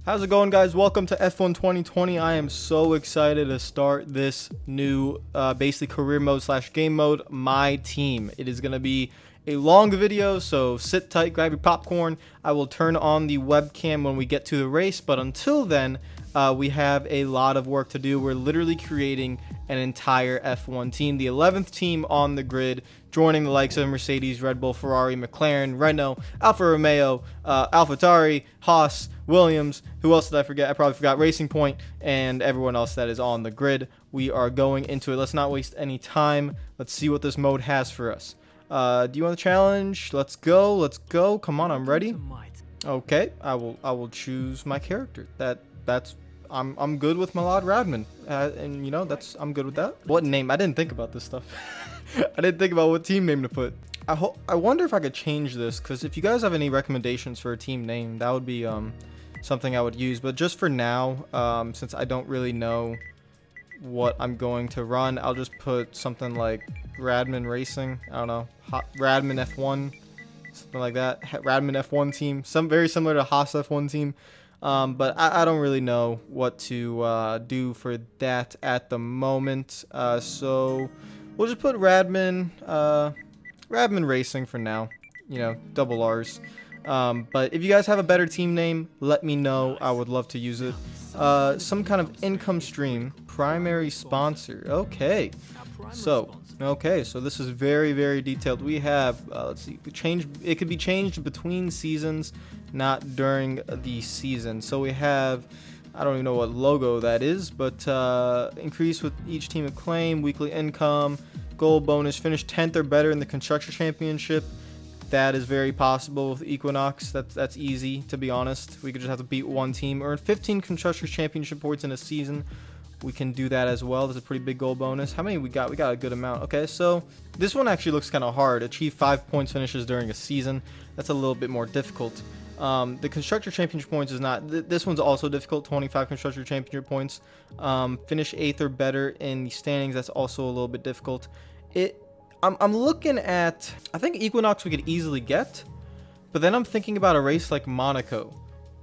How's it going, guys? Welcome to F1 2020. I am so excited to start this new basically career mode slash game mode, My Team. It is going to be a long video, so sit tight, grab your popcorn. I will turn on the webcam when we get to the race, but until then, we have a lot of work to do. We're literally creating an entire F1 team, the 11th team on the grid, joining the likes of Mercedes, Red Bull, Ferrari, McLaren, Renault, Alfa Romeo, AlphaTauri, Haas, Williams. Who else did I forget? I probably forgot Racing Point and everyone else that is on the grid. We are going into it. Let's not waste any time. Let's see what this mode has for us. Do you want the challenge? Let's go. Let's go. Come on, I'm ready. Okay, I will choose my character. I'm good with RealRadman, and you know I'm good with that. What name? I didn't think about this stuff. I didn't think about what team name to put. I wonder if I could change this, because if you guys have any recommendations for a team name, that would be something I would use. But just for now, since I don't really know what I'm going to run, I'll just put something like Radman Racing. I don't know, Radman F1, something like that. Radman F1 team, very similar to Haas F1 team. But I don't really know what to do for that at the moment. So we'll just put Radman Racing for now. You know, double R's. But if you guys have a better team name, let me know. I would love to use it. Some kind of income stream. Primary sponsor. Okay. So this is very, very detailed. We have, let's see, it could be changed between seasons, not during the season. So we have, I don't even know what logo that is, but increase with each team acclaim, weekly income, goal bonus, finish 10th or better in the Constructor Championship. That is very possible with Equinox. That's easy, to be honest. We could just have to beat one team. Earn 15 Constructors Championship points in a season. We can do that as well. There's a pretty big goal bonus. How many we got? We got a good amount. Okay, so this one actually looks kind of hard. Achieve 5 points finishes during a season. That's a little bit more difficult. The Constructor Championship points is not. This one's also difficult. 25 Constructor Championship points. Finish 8th or better in the standings. That's also a little bit difficult. I'm looking at, I think Equinox we could easily get, but then I'm thinking about a race like Monaco,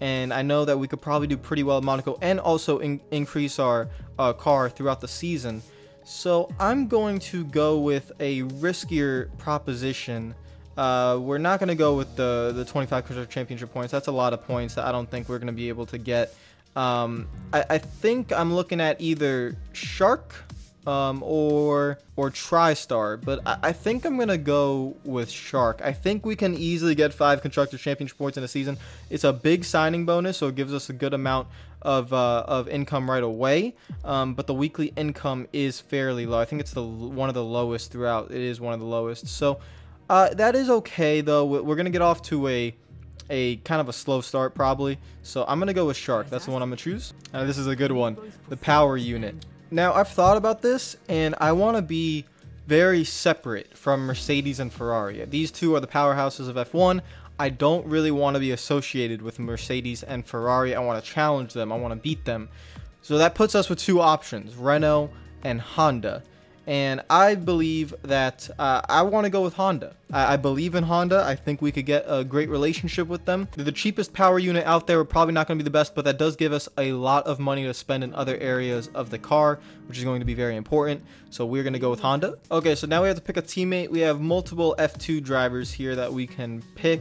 and I know that we could probably do pretty well at Monaco and also increase our car throughout the season. So I'm going to go with a riskier proposition. We're not going to go with the 25 Constructor Championship points. That's a lot of points that I don't think we're going to be able to get. I think I'm looking at either Shark or TriStar, but I think I'm gonna go with Shark. I think we can easily get 5 Constructor Championship points in a season. It's a big signing bonus, so it gives us a good amount of income right away. But the weekly income is fairly low. I think it's one of the lowest throughout. It is one of the lowest. So that is okay though. We're gonna get off to a kind of a slow start probably. So I'm gonna go with Shark. That's the one I'm gonna choose. This is a good one. The power unit. Now, I've thought about this, and I want to be very separate from Mercedes and Ferrari. These two are the powerhouses of F1. I don't really want to be associated with Mercedes and Ferrari. I want to challenge them. I want to beat them. So that puts us with two options, Renault and Honda. And I believe that I want to go with Honda. I believe in Honda. I think we could get a great relationship with them. They're the cheapest power unit out there. We're probably not going to be the best, but that does give us a lot of money to spend in other areas of the car, which is going to be very important. So we're going to go with Honda. Okay, so now we have to pick a teammate. We have multiple F2 drivers here that we can pick.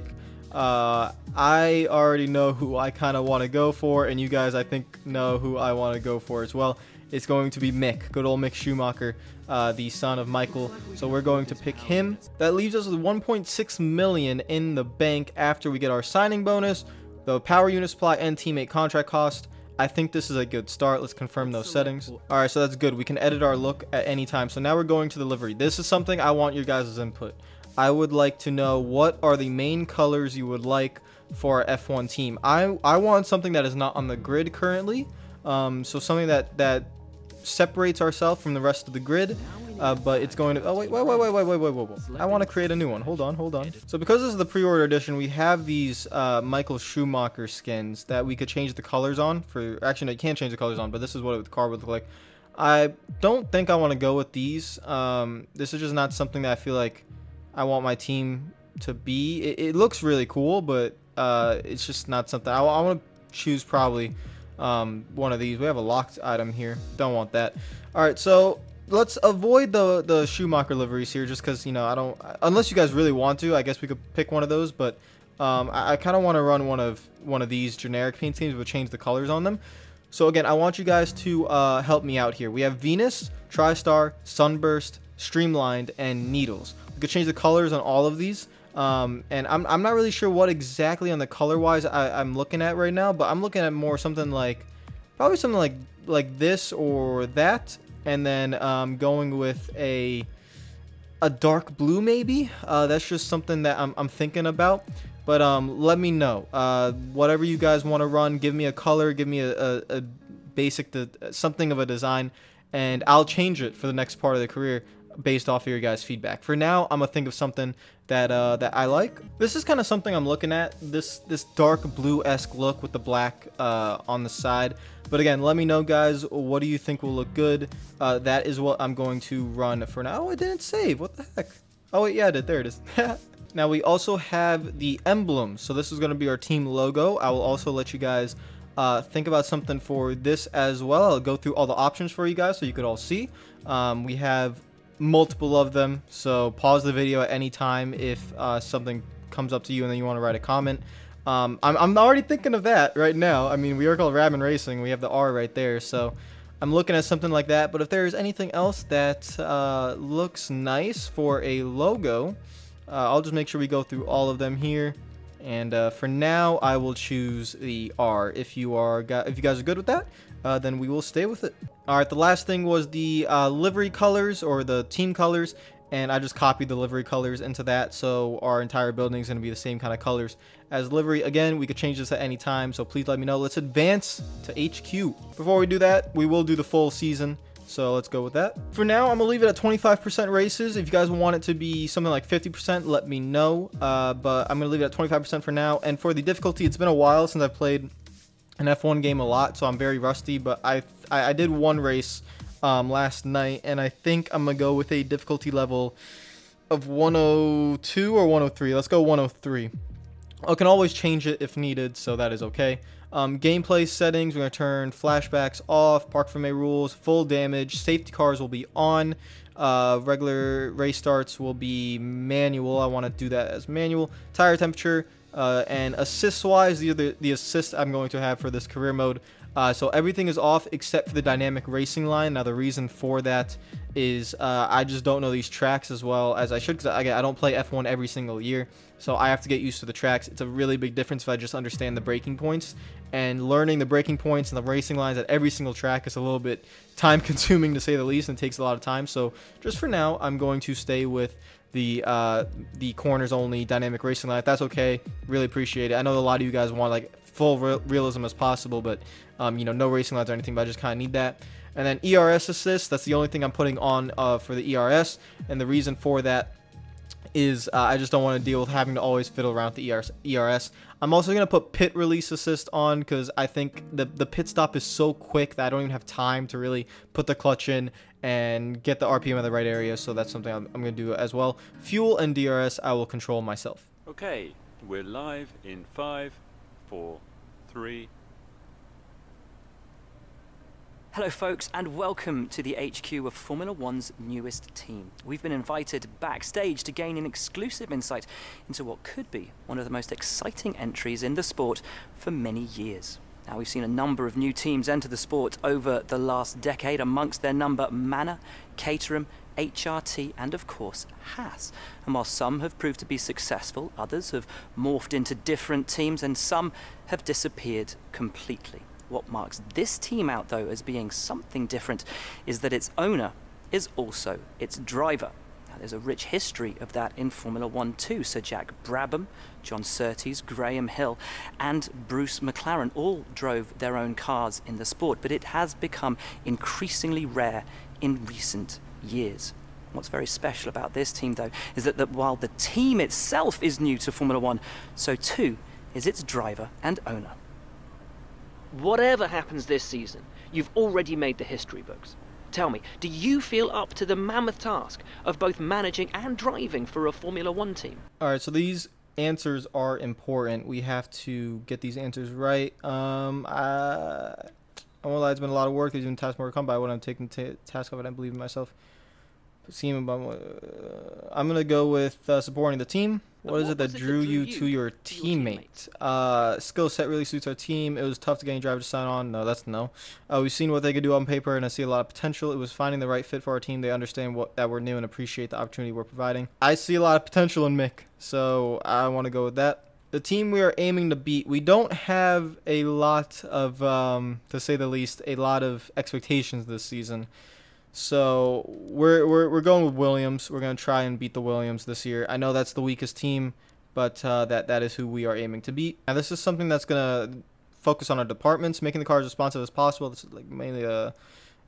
I already know who I kind of want to go for, and you guys, I think, know who I want to go for as well. It's going to be Mick, good old Mick Schumacher, the son of Michael. So we're going to pick him. That leaves us with 1.6 million in the bank after we get our signing bonus, the power unit supply, and teammate contract cost. I think this is a good start. Let's confirm those settings. All right, so that's good. We can edit our look at any time. So now we're going to the livery. This is something I want your guys' input. I would like to know what are the main colors you would like for our F1 team. I want something that is not on the grid currently. So something that separates ourselves from the rest of the grid, but it's going to, oh wait, I want to create a new one. Hold on. So because this is the pre-order edition, we have these Michael Schumacher skins that we could change the colors on. Actually, no, you can't change the colors on, but this is what the car would look like. I don't think I want to go with these. This is just not something that I feel like I want my team to be. It looks really cool, but it's just not something I want to choose probably one of these. We have a locked item here. Don't want that. All right, so let's avoid the Schumacher liveries here, just because, you know, I don't, unless you guys really want to. I guess we could pick one of those, but I kind of want to run one of these generic paint schemes, but change the colors on them. So again, I want you guys to help me out here. We have Venus, TriStar, Sunburst, Streamlined, and Needles. We could change the colors on all of these. And I'm not really sure what exactly on the color wise I'm looking at right now, but I'm looking at more something like, probably something like this or that, and then going with a dark blue maybe. That's just something that I'm thinking about. But let me know whatever you guys want to run. Give me a color, give me a basic something of a design, and I'll change it for the next part of the career based off of your guys' feedback. For now, I'm gonna think of something that that I like. This is kind of something I'm looking at, this dark blue-esque look with the black on the side. But again, let me know, guys, what do you think will look good. That is what I'm going to run for now. Oh, it didn't save. What the heck? Oh wait, yeah, I did. There it is. Now we also have the emblem. So this is going to be our team logo. I will also let you guys think about something for this as well. I'll go through all the options for you guys so you could all see. We have multiple of them, so pause the video at any time if something comes up to you and then you want to write a comment. I'm already thinking of that right now. I mean, we are called Radman Racing. We have the R right there, so I'm looking at something like that. But if there's anything else that looks nice for a logo, I'll just make sure we go through all of them here. And for now, I will choose the R. If you guys are good with that, then we will stay with it. All right, the last thing was the livery colors, or the team colors, and I just copied the livery colors into that, so our entire building is going to be the same kind of colors as livery. Again, we could change this at any time, so please let me know. Let's advance to HQ. Before we do that, we will do the full season, so let's go with that. For now, I'm gonna leave it at 25% races. If you guys want it to be something like 50%, let me know, but I'm gonna leave it at 25% for now. And for the difficulty, it's been a while since I've played an F1 game a lot, so I'm very rusty, but I did one race last night, and I think I'm gonna go with a difficulty level of 102 or 103. Let's go 103. I can always change it if needed, so that is okay. Gameplay settings, we're going to turn flashbacks off, park for May rules, full damage, safety cars will be on, regular race starts will be manual. I want to do that as manual. Tire temperature, and assists wise, these are the assists I'm going to have for this career mode. So everything is off except for the dynamic racing line. Now the reason for that is I just don't know these tracks as well as I should, because I don't play F1 every single year, so I have to get used to the tracks. It's a really big difference if I just understand the braking points, and learning the braking points and the racing lines at every single track is a little bit time consuming to say the least, and it takes a lot of time. So just for now, I'm going to stay with the corners only dynamic racing line. If that's okay, really appreciate it. I know a lot of you guys want like full realism as possible, but you know, no racing lines or anything, but I just kind of need that. And then ERS assist, that's the only thing I'm putting on for the ERS, and the reason for that is I just don't want to deal with having to always fiddle around with the ERS. I'm also going to put pit release assist on, because I think the pit stop is so quick that I don't even have time to really put the clutch in and get the RPM in the right area, so that's something I'm going to do as well. Fuel and DRS I will control myself. Okay, we're live in 5, 4, 3. Hello folks, and welcome to the HQ of Formula One's newest team. We've been invited backstage to gain an exclusive insight into what could be one of the most exciting entries in the sport for many years. Now, we've seen a number of new teams enter the sport over the last decade, amongst their number Manor, Caterham, HRT and of course Haas. And while some have proved to be successful, others have morphed into different teams and some have disappeared completely. What marks this team out, though, as being something different is that its owner is also its driver. Now, there's a rich history of that in Formula One too. Sir Jack Brabham, John Surtees, Graham Hill and Bruce McLaren all drove their own cars in the sport, but it has become increasingly rare in recent years. What's very special about this team, though, is that while the team itself is new to Formula One, so too is its driver and owner. Whatever happens this season, you've already made the history books. Tell me, do you feel up to the mammoth task of both managing and driving for a Formula One team? Alright, so these answers are important. We have to get these answers right. I won't lie, it's been a lot of work. There's been tasks more to come by when I'm taking task off. I don't believe in myself. I'm gonna go with supporting the team. What is it that drew you to your teammate? Skill set really suits our team. It was tough to get any driver to sign on. No, that's no. We've seen what they could do on paper, and I see a lot of potential. It was finding the right fit for our team. They understand that we're new and appreciate the opportunity we're providing. I see a lot of potential in Mick, so I want to go with that. The team we are aiming to beat, we don't have a lot of, to say the least, a lot of expectations this season. So we're going with Williams. We're going to try and beat the Williams this year. I know that's the weakest team, but that is who we are aiming to beat. Now this is something that's going to focus on our departments, making the cars as responsive as possible. This is like mainly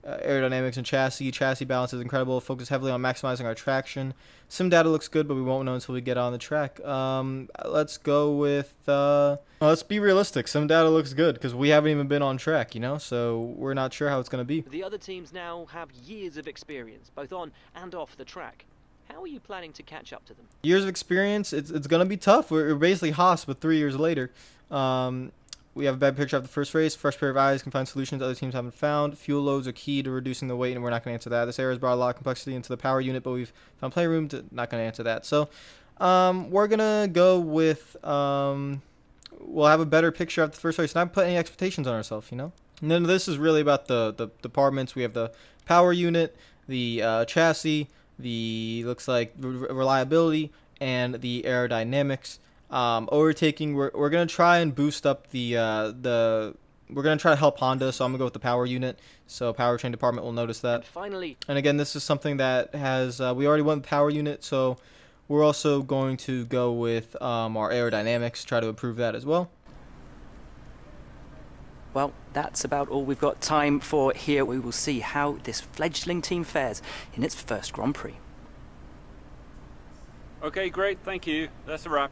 aerodynamics and chassis. Chassis balance is incredible. Focus heavily on maximizing our traction. Sim data looks good, but we won't know until we get on the track. Let's go with... let's be realistic. Sim data looks good because we haven't even been on track, you know? So we're not sure how it's going to be. The other teams now have years of experience, both on and off the track. How are you planning to catch up to them? Years of experience, it's going to be tough. We're basically Haas, but 3 years later. We have a bad picture of the first race. Fresh pair of eyes can find solutions other teams haven't found. Fuel loads are key to reducing the weight, and we're not going to answer that. This area has brought a lot of complexity into the power unit, but we've found plenty of room to not going to answer that. So we're going to go with we'll have a better picture of the first race. Not put any expectations on ourselves, you know? And then this is really about the departments. We have the power unit, the chassis, the looks like reliability, and the aerodynamics. Overtaking, we're gonna try and boost up we're gonna try to help Honda, so I'm gonna go with the power unit, so powertrain department will notice that. And finally, and again, this is something that has we already went with power unit, so we're also going to go with our aerodynamics, try to improve that as well. Well, that's about all we've got time for here. We will see how this fledgling team fares in its first Grand Prix. Okay, great, thank you. That's a wrap.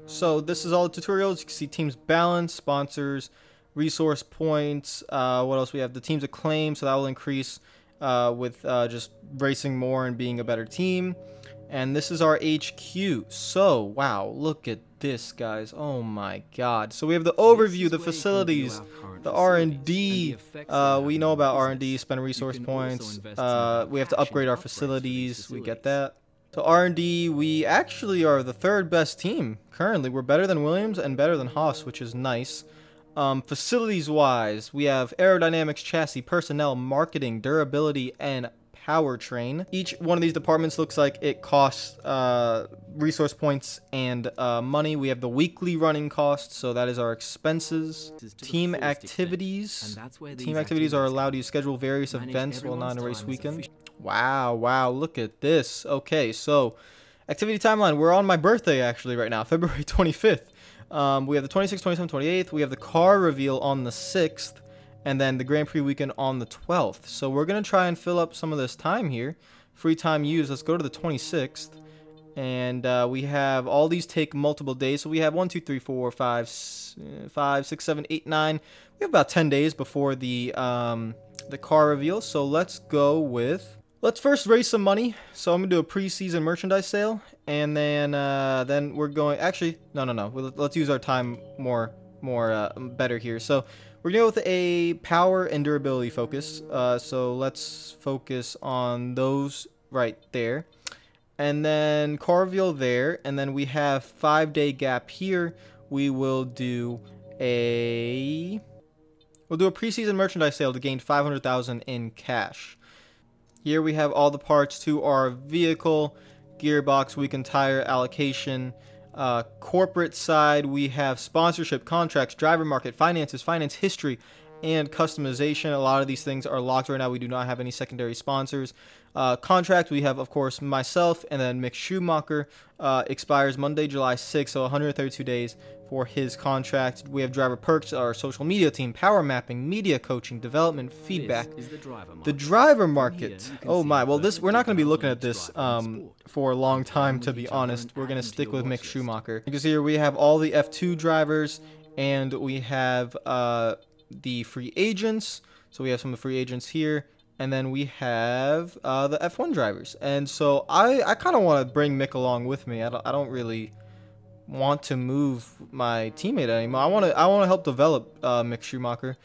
So this is all the tutorials. You can see teams balance, sponsors, resource points. What else we have? The team's acclaim, so that will increase with just racing more and being a better team. And this is our HQ. So wow, look at this, guys. Oh my God. So we have the overview, the facilities, the R&D. We know about R&D, spend resource points. We have to upgrade our facilities. We get that. So R&D, we actually are the third best team currently. We're better than Williams and better than Haas, which is nice. Facilities-wise, we have aerodynamics, chassis, personnel, marketing, durability, and powertrain. Each one of these departments looks like it costs resource points and money. We have the weekly running costs, so that is our expenses. Team activities. Team activities are allowed to schedule various events while not in a race weekend. Wow, look at this. Okay, so activity timeline. We're on my birthday actually right now, February 25th. We have the 26th, 27th, 28th. We have the car reveal on the 6th, and then the Grand Prix weekend on the 12th. So we're going to try and fill up some of this time here. Free time used. Let's go to the 26th. And we have all these take multiple days. So we have 1, 2, 3, 4, 5, 6, 7, 8, 9. We have about 10 days before the car reveal. So let's go with... Let's first raise some money. So I'm going to do a preseason merchandise sale. And then we're going... Actually, no. Let's use our time better here. So we're going to go with a power and durability focus. So let's focus on those right there. And then car reveal there. And then we have 5-day gap here. We will do a... We'll do a preseason merchandise sale to gain $500,000 in cash. Here we have all the parts to our vehicle, gearbox, weekend tire allocation. Corporate side, we have sponsorship, contracts, driver market, finances, finance history, and customization. A lot of these things are locked right now. We do not have any secondary sponsors. Contract, we have, of course, myself, and then Mick Schumacher. Expires Monday, July 6th, so 132 days for his contract. We have driver perks, our social media team, power mapping, media coaching, development, feedback. The driver market. Oh my, well we're not going to be looking at this for a long time, to be honest. We're going to stick with Mick Schumacher. You can see here we have all the F2 drivers, and we have the free agents. So we have some of the free agents here. And then we have the F1 drivers. And so I kind of want to bring Mick along with me. I don't really want to move my teammate anymore. I want to help develop Mick Schumacher.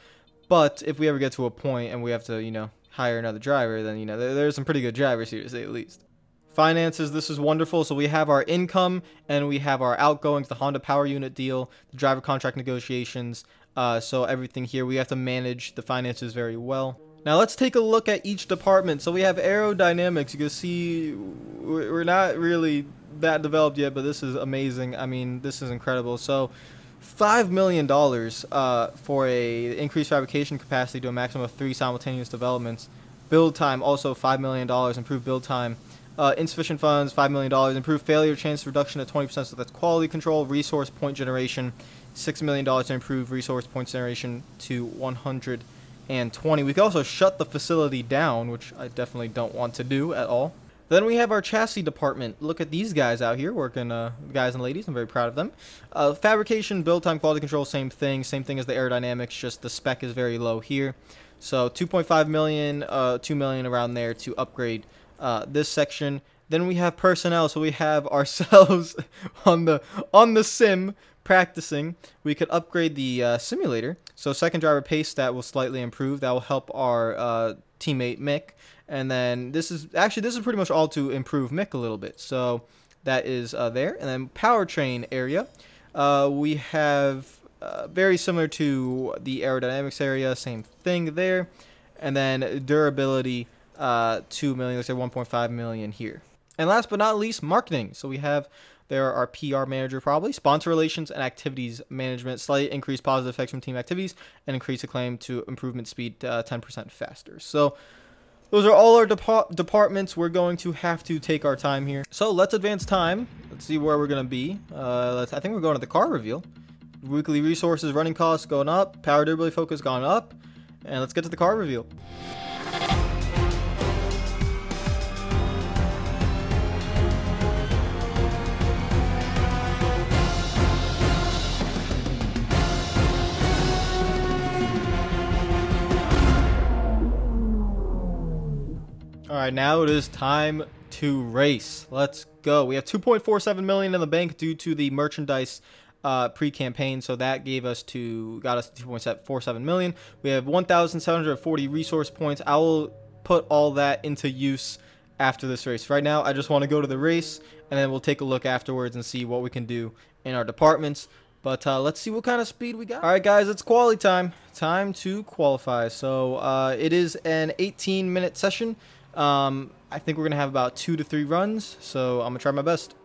But if we ever get to a point and we have to, you know, hire another driver, then, you know, there's some pretty good drivers here, to say the least. Finances, this is wonderful. So we have our income and we have our outgoings, the Honda Power Unit deal, the driver contract negotiations. So everything here, we have to manage the finances very well. Now let's take a look at each department. So we have aerodynamics. You can see we're not really that developed yet, but this is amazing. I mean, this is incredible. So $5 million for a increased fabrication capacity to a maximum of 3 simultaneous developments. Build time, also $5 million, improved build time. Insufficient funds, $5 million. Improved failure chance reduction to 20%, so that's quality control. Resource point generation, $6 million to improve resource point generation to 120. We can also shut the facility down, which I definitely don't want to do at all. Then we have our chassis department. Look at these guys out here working, guys and ladies. I'm very proud of them. Fabrication, build time, quality control, same thing. Same thing as the aerodynamics, just the spec is very low here. So 2.5 million, 2 million around there to upgrade this section. Then we have personnel, so we have ourselves on the sim practicing. We could upgrade the simulator. So second driver pace stat will slightly improve. That will help our teammate Mick. And then this is pretty much all to improve Mick a little bit. So that is there. And then powertrain area, we have very similar to the aerodynamics area, same thing there. And then durability, 2 million, let's say 1.5 million here. And last but not least, marketing. So we have there our PR manager, probably sponsor relations and activities management, slight increased positive effects from team activities, and increased acclaim to improvement speed 10% faster. So those are all our departments. We're going to have to take our time here. So let's advance time. Let's see where we're going to be. I think we're going to the car reveal. Weekly resources, running costs going up. Power durability focus gone up. And let's get to the car reveal. Alright, now it is time to race. Let's go. We have 2.47 million in the bank due to the merchandise pre-campaign, so that got us to 2.47 million. We have 1,740 resource points. I will put all that into use after this race. Right now, I just want to go to the race, and then we'll take a look afterwards and see what we can do in our departments. But let's see what kind of speed we got. All right, guys, it's quali time. Time to qualify. So it is an 18-minute session. I think we're going to have about 2 to 3 runs, so I'm going to try my best.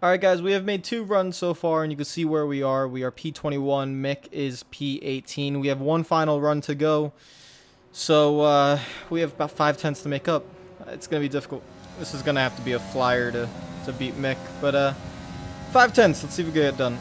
Alright guys, we have made 2 runs so far, and you can see where we are. We are P21, Mick is P18. We have 1 final run to go, so we have about 5 tenths to make up. It's going to be difficult. This is going to have to be a flyer to beat Mick, but 5 tenths, let's see if we can get it done.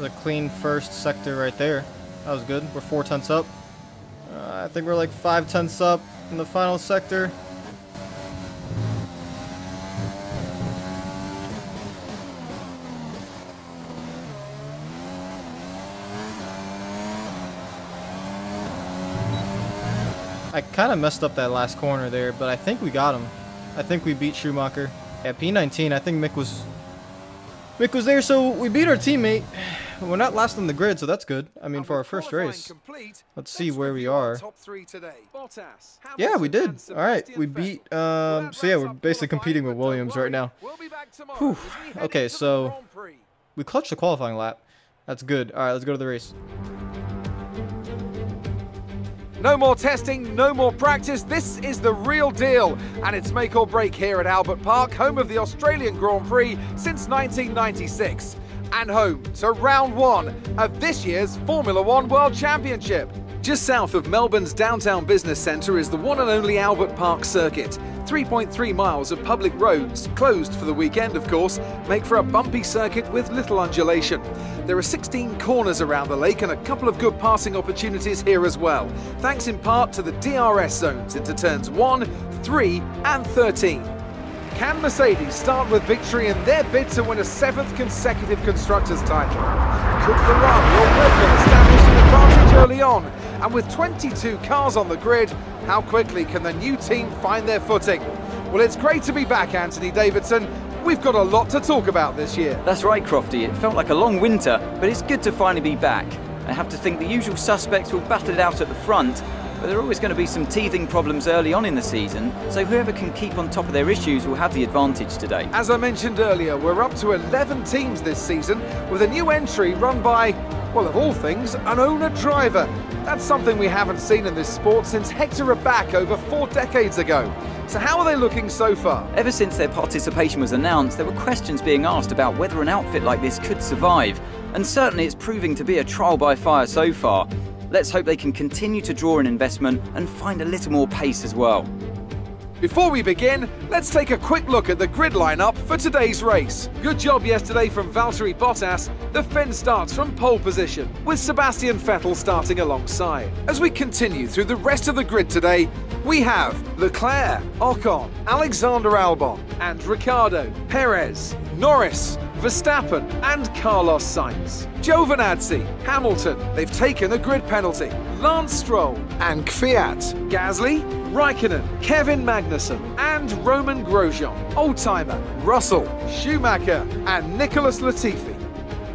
A clean first sector right there. That was good. We're 4 tenths up. I think we're like 5 tenths up in the final sector. I kind of messed up that last corner there, but I think we got him. I think we beat Schumacher. Yeah, P19, I think Mick was there, so we beat our teammate. We're not last on the grid, so that's good. I mean, for our first race. Let's see where we are. Yeah, we did. All right, we beat. So yeah, we're basically competing with Williams right now. Whew. Okay, so we clutched the qualifying lap. That's good. All right, let's go to the race. No more testing, no more practice. This is the real deal. And it's make or break here at Albert Park, home of the Australian Grand Prix since 1996. And home to round 1 of this year's Formula 1 World Championship. Just south of Melbourne's downtown business centre is the one and only Albert Park circuit. 3.3 miles of public roads, closed for the weekend of course, make for a bumpy circuit with little undulation. There are 16 corners around the lake and a couple of good passing opportunities here as well, thanks in part to the DRS zones into turns 1, 3 and 13. Can Mercedes start with victory in their bid to win a 7th consecutive Constructors' title? Could Ferrari or Red Bull establish an advantage early on? And with 22 cars on the grid, how quickly can the new team find their footing? Well, it's great to be back, Anthony Davidson. We've got a lot to talk about this year. That's right, Crofty. It felt like a long winter, but it's good to finally be back. I have to think the usual suspects will battle it out at the front, but there are always going to be some teething problems early on in the season, so whoever can keep on top of their issues will have the advantage today. As I mentioned earlier, we're up to 11 teams this season, with a new entry run by, well, of all things, an owner-driver. That's something we haven't seen in this sport since Hector Raback over 4 decades ago. So how are they looking so far? Ever since their participation was announced, there were questions being asked about whether an outfit like this could survive, and certainly it's proving to be a trial by fire so far. Let's hope they can continue to draw in investment and find a little more pace as well. Before we begin, let's take a quick look at the grid lineup for today's race. Good job yesterday from Valtteri Bottas. The Finn starts from pole position, with Sebastian Vettel starting alongside. As we continue through the rest of the grid today, we have Leclerc, Ocon, Alexander Albon, and Ricciardo, Perez, Norris, Verstappen and Carlos Sainz. Giovinazzi, Hamilton, they've taken a grid penalty. Lance Stroll and Kvyat, Gasly, Raikkonen, Kevin Magnussen and Roman Grosjean. Oldtimer, Russell, Schumacher and Nicholas Latifi.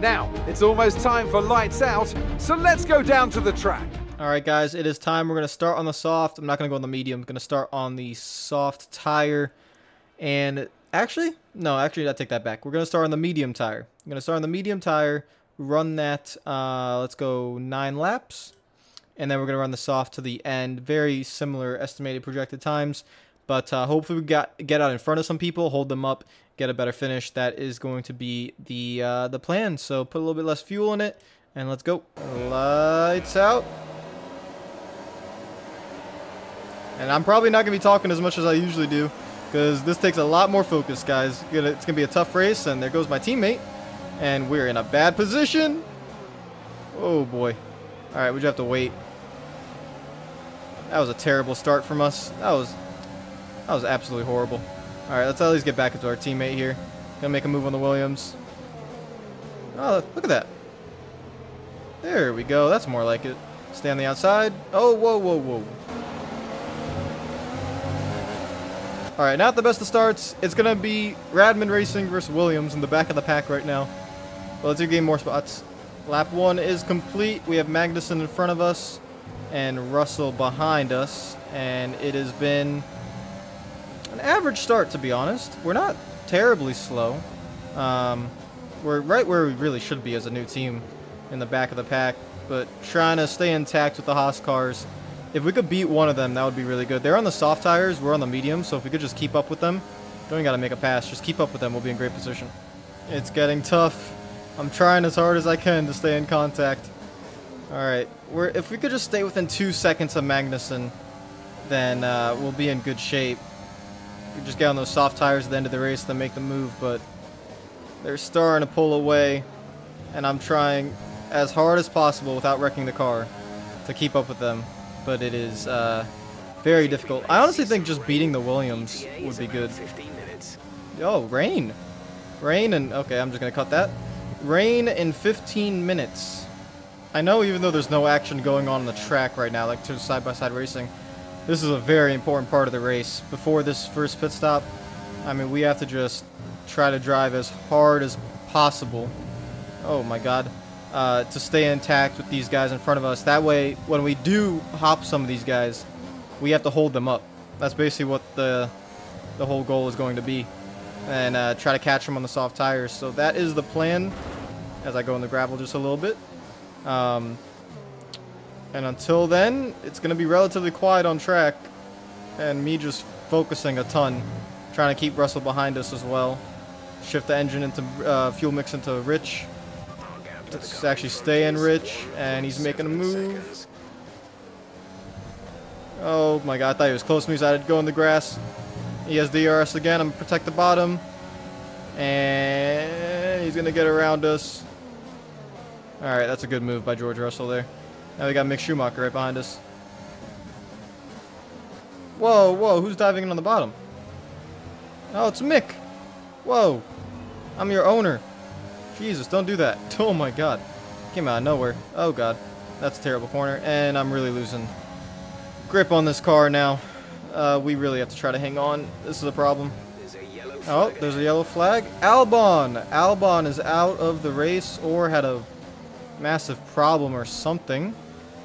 Now, it's almost time for lights out, so let's go down to the track. Alright guys, it is time. We're going to start on the soft. I'm not going to go on the medium. I'm going to start on the soft tire. And actually, I take that back. We're going to start on the medium tire. I'm going to start on the medium tire, run that, let's go 9 laps. And then we're going to run the soft to the end. Very similar estimated projected times. But hopefully we get out in front of some people, hold them up, get a better finish. That is going to be the plan. So put a little bit less fuel in it, and let's go. Lights out. And I'm probably not going to be talking as much as I usually do, because this takes a lot more focus, guys. It's going to be a tough race, and there goes my teammate. And we're in a bad position. Oh, boy. All right, we just have to wait. That was a terrible start from us. That was absolutely horrible. All right, let's at least get back into our teammate here. Gonna make a move on the Williams. Oh, look at that. There we go. That's more like it. Stay on the outside. Oh, whoa, whoa, whoa. All right, not the best of starts. It's going to be Radman Racing versus Williams in the back of the pack right now. But let's gain more spots. Lap 1 is complete. We have Magnussen in front of us and Russell behind us. And it has been an average start, to be honest. We're not terribly slow. We're right where we really should be as a new team in the back of the pack. But trying to stay intact with the Haas cars. If we could beat one of them, that would be really good. They're on the soft tires, we're on the medium, so if we could just keep up with them, don't even got to make a pass, just keep up with them, we'll be in great position. It's getting tough. I'm trying as hard as I can to stay in contact. Alright, if we could just stay within 2 seconds of Magnussen, then we'll be in good shape. We just get on those soft tires at the end of the race, then make the move, but they're starting to pull away, and I'm trying as hard as possible without wrecking the car to keep up with them. But it is very difficult. I honestly think just beating the Williams would be good. Oh, rain. Rain and... Okay, I'm just going to cut that. Rain in 15 minutes. I know even though there's no action going on the track right now, like to side-by-side racing, this is a very important part of the race. Before this first pit stop, I mean, we have to just try to drive as hard as possible. Oh, my God. To stay intact with these guys in front of us. That way, when we do hop some of these guys, we have to hold them up. That's basically what the whole goal is going to be. And try to catch them on the soft tires. So that is the plan as I go in the gravel just a little bit. And until then, it's going to be relatively quiet on track. And me just focusing a ton. Trying to keep Russell behind us as well. Shift the engine into fuel mix into rich. Let's actually stay in rich, and he's making a move. Oh my god, I thought he was close to me, so I had to go in the grass. He has DRS again. I'm going to protect the bottom. And he's going to get around us. Alright, that's a good move by George Russell there. Now we got Mick Schumacher right behind us. Whoa, whoa, who's diving in on the bottom? Oh, it's Mick. Whoa. I'm your owner. Jesus, don't do that. Oh my god. Came out of nowhere. Oh god. That's a terrible corner. And I'm really losing grip on this car now. We really have to try to hang on. This is a problem. Oh, there's a yellow flag. Albon! Albon is out of the race or had a massive problem or something.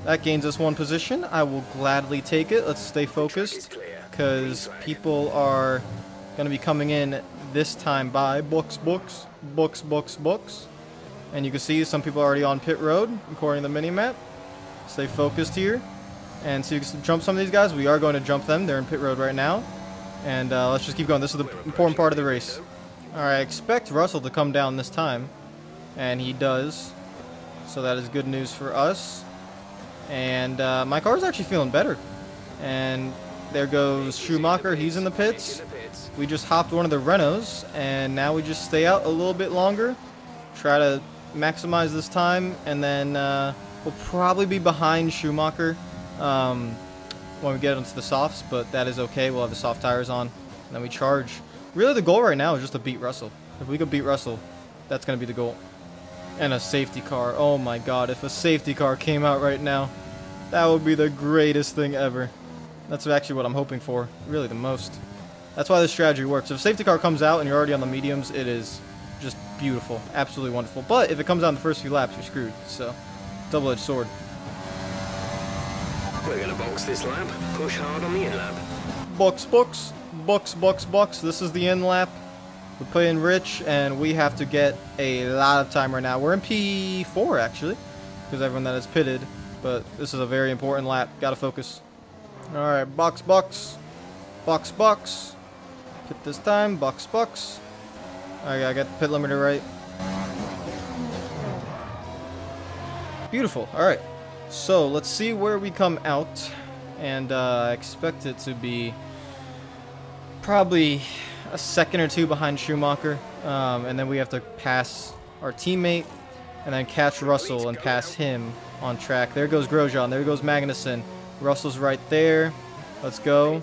That gains us 1 position. I will gladly take it. Let's stay focused because people are going to be coming in this time by books. And you can see some people are already on pit road according to the mini-map. Stay focused here. And so you can jump some of these guys. We are going to jump them. They're in pit road right now. And let's just keep going. This is the important part of the race. Alright, I expect Russell to come down this time. And he does. So that is good news for us. And my car is actually feeling better. And there goes Schumacher. He's in the pits. We just hopped one of the Renaults. And now we just stay out a little bit longer. Try to maximize this time. And then we'll probably be behind Schumacher when we get into the softs, but that is okay. We'll have the soft tires on, and then we charge. Really, the goal right now is just to beat Russell. If we could beat Russell, that's going to be the goal. And a safety car. Oh my god, if a safety car came out right now, that would be the greatest thing ever. That's actually what I'm hoping for, really the most. That's why this strategy works. If a safety car comes out and you're already on the mediums, it is just beautiful, absolutely wonderful. But if it comes out in the first few laps, you're screwed. So, double-edged sword. We're going to box this lap, push hard on the in lap. Box. This is the in lap. We're playing rich, and we have to get a lot of time right now. We're in P4, actually, because everyone that is pitted. But this is a very important lap. Got to focus. Alright, box. Pit this time, box. Alright, I got the pit limiter right. Beautiful, alright. So, let's see where we come out, and I expect it to be probably a second or two behind Schumacher, and then we have to pass our teammate, and then catch Russell and pass him on track. There goes Grosjean, there goes Magnussen. Russell's right there. Let's go.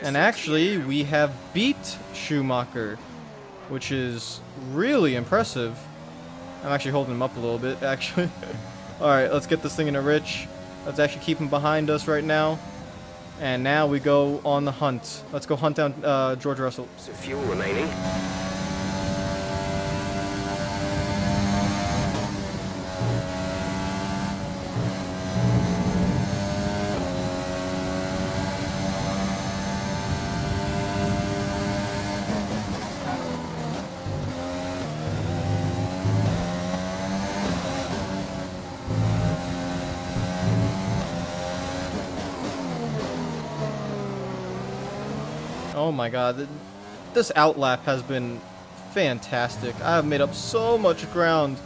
And actually, we have beat Schumacher, which is really impressive. I'm actually holding him up a little bit, actually. Alright, let's get this thing into rich. Let's actually keep him behind us right now. And now we go on the hunt. Let's go hunt down George Russell. So fuel remaining. Oh my god, this outlap has been fantastic. I have made up so much ground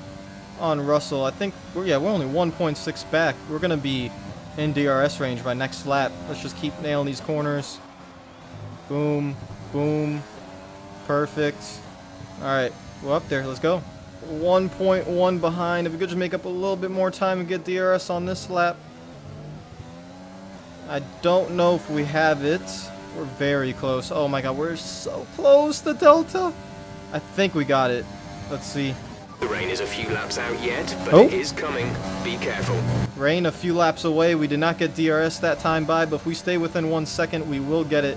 on Russell. I think, we're only 1.6 back. We're going to be in DRS range by next lap. Let's just keep nailing these corners. Boom, boom, perfect. Alright, we're up there, let's go. 1.1 behind. If we could just make up a little bit more time and get DRS on this lap. I don't know if we have it. We're very close. Oh my god, we're so close to Delta. I think we got it. Let's see. The rain is a few laps out yet, but Oh. it is coming. Be careful. Rain a few laps away. We did not get DRS that time by, but if we stay within 1 second, we will get it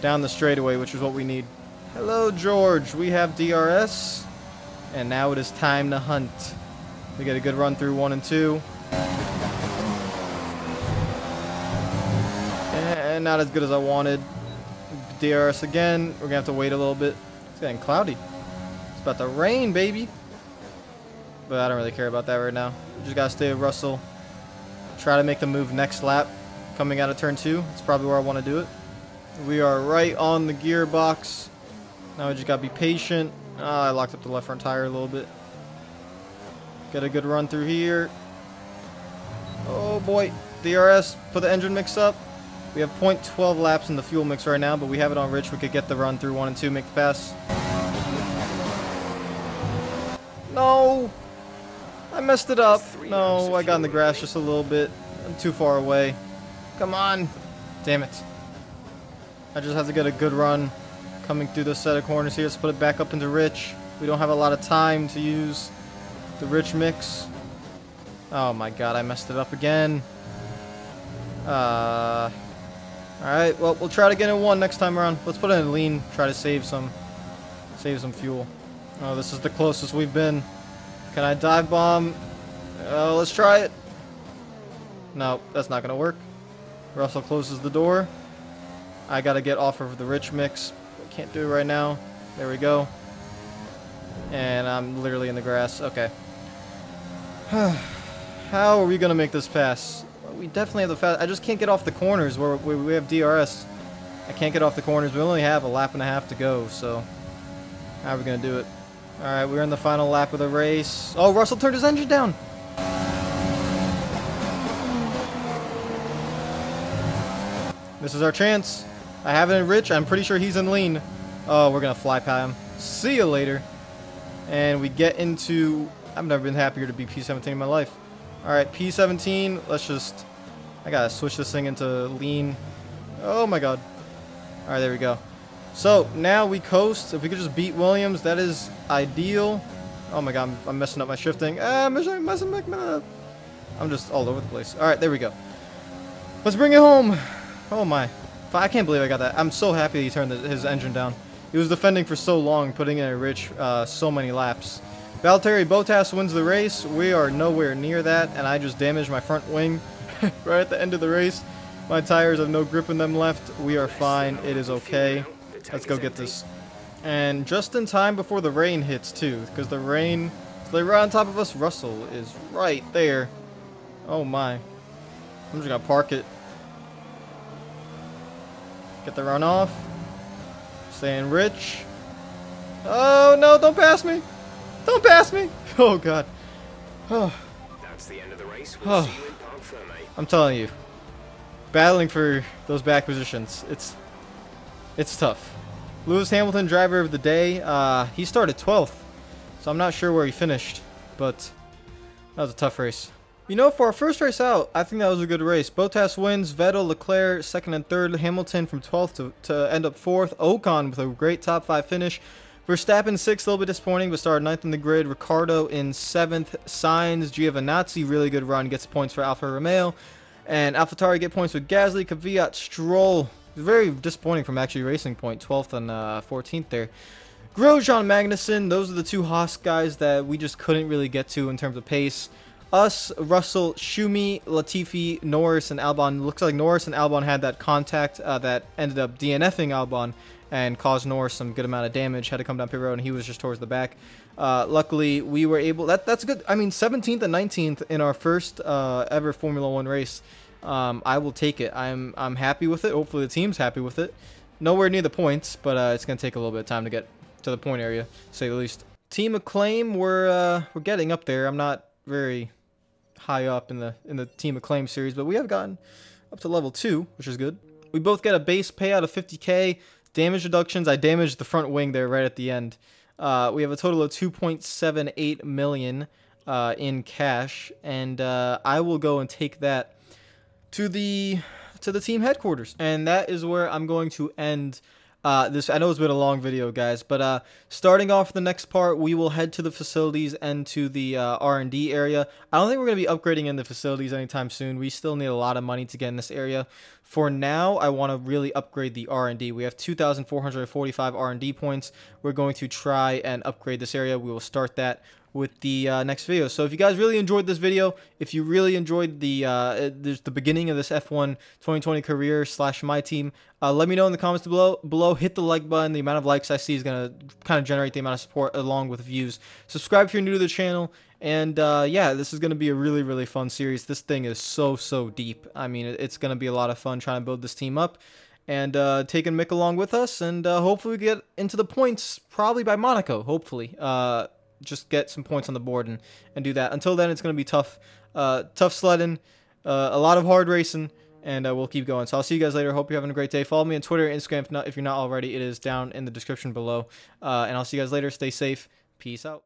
down the straightaway, which is what we need. Hello, George. We have DRS, and now it is time to hunt. We get a good run through 1 and 2. And not as good as I wanted. DRS again. We're gonna have to wait a little bit. It's getting cloudy. It's about to rain, baby. But I don't really care about that right now. Just gotta stay with Russell. Try to make the move next lap. Coming out of turn 2. That's probably where I want to do it. We are right on the gearbox. Now we just gotta be patient. I locked up the left front tire a little bit. Get a good run through here. Oh boy. DRS, put the engine mix up. We have 0.12 laps in the fuel mix right now, but we have it on rich. We could get the run through 1 and 2, make the pass. No! I messed it up. No, I got in the grass just a little bit. I'm too far away. Come on. Damn it. I just have to get a good run coming through this set of corners here. Let's put it back up into rich. We don't have a lot of time to use the rich mix. Oh my god, I messed it up again. Alright, well, we'll try to get in 1 next time around. Let's put it in lean, try to save some fuel. Oh, this is the closest we've been. Can I dive bomb? Let's try it. No, that's not gonna work. Russell closes the door. I gotta get off of the rich mix. I can't do it right now. There we go. And I'm literally in the grass. Okay. How are we gonna make this pass? We definitely have the fast. I just can't get off the corners where we have DRS. I can't get off the corners. We only have a lap and a half to go, so how are we gonna do it? Alright, we're in the final lap of the race. Oh, Russell turned his engine down! This is our chance. I have it in rich. I'm pretty sure he's in lean. Oh, we're gonna fly past him. See you later. And we get into... I've never been happier to be P17 in my life. Alright, P17. Let's just... I gotta switch this thing into lean. Oh my god. Alright, there we go. So, now we coast. If we could just beat Williams, that is ideal. Oh my god, I'm messing up my shifting. I'm just all over the place. Alright, there we go. Let's bring it home. Oh my. I can't believe I got that. I'm so happy he turned his engine down. He was defending for so long, putting in a rich so many laps. Valtteri Bottas wins the race. We are nowhere near that, and I just damaged my front wing right at the end of the race. My tires have no grip in them left. We are fine. It is okay. Let's go get this. And just in time before the rain hits, too, because the rain is right on top of us. Russell is right there. Oh my. I'm just going to park it. Get the run off. Staying rich. Oh no, don't pass me. Don't pass me. Oh god. Oh. That's the end of the race. We'll see you in Parc Ferme. I'm telling you. Battling for those back positions. It's tough. Lewis Hamilton, driver of the day. He started 12th. So I'm not sure where he finished. But that was a tough race. You know, for our first race out, I think that was a good race. Bottas wins, Vettel, Leclerc, 2nd and 3rd, Hamilton from 12th to end up 4th, Ocon with a great top 5 finish, Verstappen 6th, a little bit disappointing, but started 9th in the grid, Ricciardo in 7th, Sainz, Giovinazzi, really good run, gets points for Alfa Romeo, and AlphaTauri get points with Gasly, Kvyat, Stroll, very disappointing from actually Racing Point, 12th and 14th there. Grosjean, Magnussen, those are the 2 Haas guys that we just couldn't really get to in terms of pace. Us, Russell, Schumi, Latifi, Norris, and Albon. Looks like Norris and Albon had that contact that ended up DNFing Albon and caused Norris some good amount of damage. Had to come down pit road, and he was just towards the back. Luckily, we were able... That's good. I mean, 17th and 19th in our first ever Formula 1 race. I will take it. I'm happy with it. Hopefully, the team's happy with it. Nowhere near the points, but it's going to take a little bit of time to get to the point area, to say the least. Team Acclaim, we're getting up there. I'm not very high up in the Team Acclaim series, but we have gotten up to level 2, which is good. We both get a base payout of 50k, damage reductions. I damaged the front wing there right at the end. We have a total of 2.78 million in cash, and I will go and take that to the team headquarters, and that is where I'm going to end this. I know it's been a long video, guys, but starting off the next part, we will head to the facilities and to the R&D area. I don't think we're going to be upgrading in the facilities anytime soon. We still need a lot of money to get in this area. For now, I want to really upgrade the R&D. We have 2,445 R&D points. We're going to try and upgrade this area. We will start that with the next video. So if you guys really enjoyed this video, if you really enjoyed the beginning of this F1 2020 career / my team, let me know in the comments below. Hit the like button. The amount of likes I see is going to kind of generate the amount of support along with views. Subscribe if you're new to the channel. And yeah, this is going to be a really, really fun series. This thing is so deep. I mean, it's going to be a lot of fun trying to build this team up and taking Mick along with us. And hopefully we get into the points probably by Monaco, hopefully. Just get some points on the board and do that. Until then, it's going to be tough sledding. a lot of hard racing, and we'll keep going. So I'll see you guys later. Hope you're having a great day. Follow me on Twitter and Instagram if you're not already. It is down in the description below. And I'll see you guys later. Stay safe. Peace out.